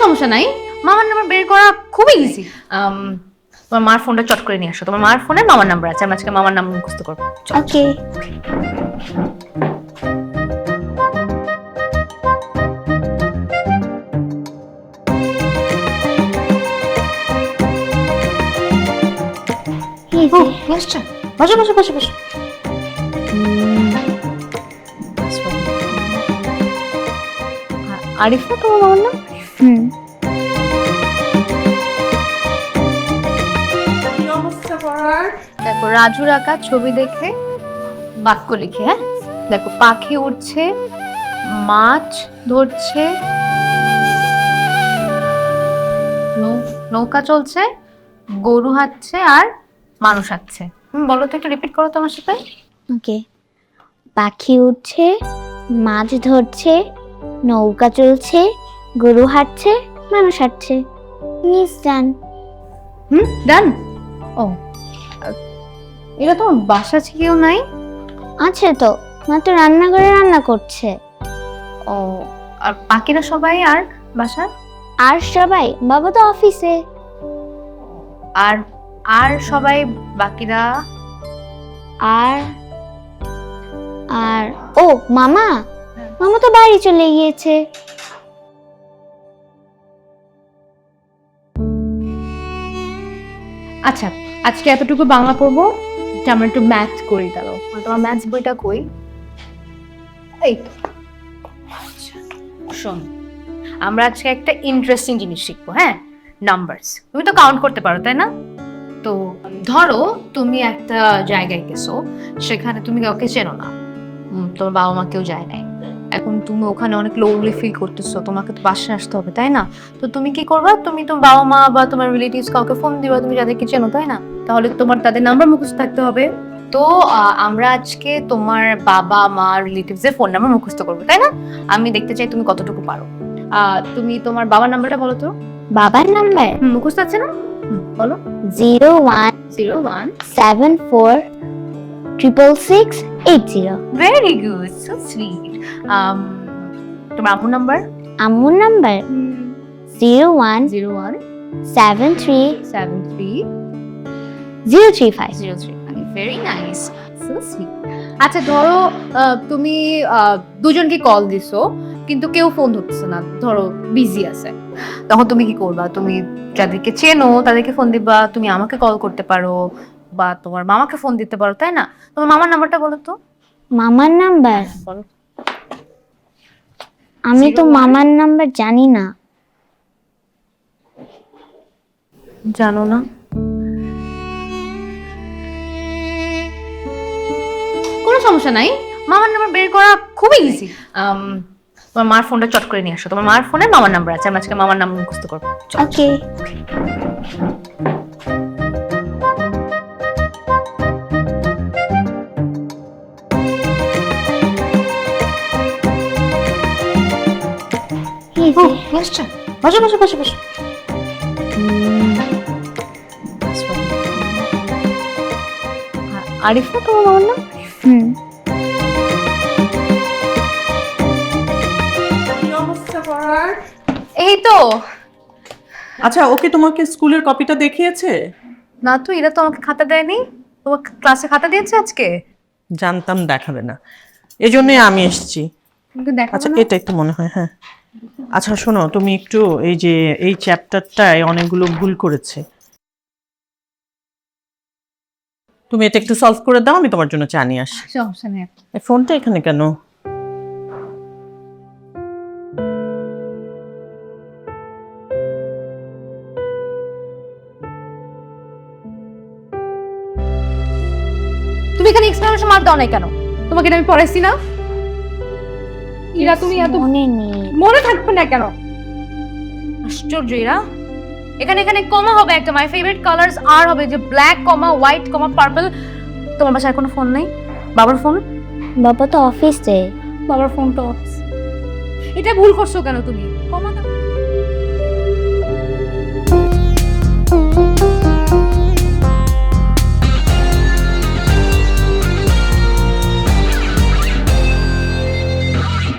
সমস্যা নাই, মামার নাম্বার বের করা খুবই ইজি। তোমার মার ফোনটা চট করে নিয়ে আসো, তোমার মার ফোনে মামার নাম্বার আছে, আমরা আজকে মামার নাম্বার মুখস্থ করবো। ওকে। বসো বসো বসো বসো। আরিফ না তোমার মামার নাম? দেখো রাজুর আঁকা ছবি দেখে বাক্য লিখে, হ্যাঁ দেখো পাখি উঠছে, মাছ ধরছে, নৌকা চলছে, গরু হাঁটছে আর মানুষ হাঁটছে। বলো তো, একটু রিপিট করো তো আমার সাথে। ওকে। পাখি উঠছে, মাছ ধরছে, নৌকা চলছে, গরু হাঁটছে, মানুষ হাঁটছে। মিস ডান। ডান। ও এটা তোমার বাসা কেউ নাই? আছে তো, মা তো রান্নাঘরে রান্না করছে। ও আর বাকিরা সবাই আর বাসা? আর সবাই, বাবা তো অফিসে। আর আর সবাই বাকিরা? আর আর ও মামা, মামা তো বাড়ি চলে গিয়েছে। আচ্ছা আজকে এতটুকু বাংলা পড়বো, আমরা একটু ম্যাথ করি। দাঁড়াও, তোমার ম্যাথস বইটা কই? এই তো। আচ্ছা, শোন, আমরা আজকে একটা ইন্টারেস্টিং জিনিস শিখবো। হ্যাঁ, নাম্বারস। তুমি তো কাউন্ট করতে পারো তাই না? তো ধরো তুমি একটা জায়গায় গেছো, সেখানে তুমি কাউকে চেনো না, তোমার বাবা মা কেউ যায় নাই, এখন তুমি ওখানে অনেক লোনলি ফিল করতেছো, তোমাকে তো বাসায় আসতে হবে তাই না? তো তুমি কি করবা? তুমি তোমার বাবা মা বা তোমার রিলেটিভস কাউকে ফোন দিবা, তুমি যাদেরকে চেনো তাই না? তাহলে তোমার তাদের নাম্বার মুখস্থ থাকতে হবে। তো আমরা আজকে তোমার বাবা মা রিলেটিভস এর ফোন নাম্বার মুখস্থ করবো তাই না? আমি দেখতে চাই তুমি কতটুকু পারো। তুমি তোমার বাবার নাম্বারটা বলো তো। বাবার নাম্বার মুখস্থ আছে না? বলো। 0174666680। Very good, so sweet. তোমার আম্মুর নাম্বার? আম্মুর number 0101733035। Very nice, so sweet. আচ্ছা ধরো তুমি দুজনকে কল দিছো কিন্তু কেউ ফোন ধরতেছে না, ধরো বিজি আছে, তখন তুমি কি করবা? তুমি যাদেরকে চেনো তাদেরকে ফোন দিবা, তুমি আমাকে কল করতে পারো বা তোমার মামাকে ফোন দিতে পারো তাই না? তোমার মামার নাম্বারটা বলো তো। মামার নাম্বার? বলো। আমি তো মামার নাম্বার জানি না। জানো না? কোনো সমস্যা নাই, মামার নাম্বার বের করা খুবই ইজি। তোমার মার ফোনটা চট করে নিয়ে আসো, তোমার মার ফোনে মামার নাম্বার আছে, আমরা আজকে মামার নাম্বার মুখস্থ করবো। ওকে। বসো বসো বসো বসো। আরিফ না তোমার মামার নাম? এই তো। আচ্ছা, ওকে তোমাকে স্কুলের কপিটা দেখিয়েছে? না তো, এরা তো আমাকে খাতা দেয়নি। তোমার ক্লাসে খাতা দিয়েছে আজকে? জানতাম দেখাবে না, এজন্যই আমি এসেছি। কিন্তু দেখাবো আচ্ছা না। এটা একটু মনে হয়, হ্যাঁ। আচ্ছা শোনো, তুমি একটু এই যে এই চ্যাপ্টারটায় অনেকগুলো ভুল করেছে, তুমি এটা একটু সলভ করে দাও, আমি তোমার জন্য চা নিয়ে আসি। সমস্যা নেই। এই ফোনটা এখানে কেন? তুমি এখানে এক্সপ্লেনেশন মার্ক দাও নাই কেন? তোমাকে এটা আমি পড়াইছি না? ইরা তুমি এত মনে নেই। মনে থাকবে না কেন? আশ্চর্য ইরা। এখানে এখানে কমা হবে একটা, মাই ফেভারিট কালারস আর হবে যে ব্ল্যাক কমা হোয়াইট কমা পার্পল। তোমার বাসায় কোনো ফোন নেই? বাবার ফোন? বাবা তো অফিসে। বাবার ফোন তো অফিস। এটা ভুল করছো কেন তুমি? কমা দাও।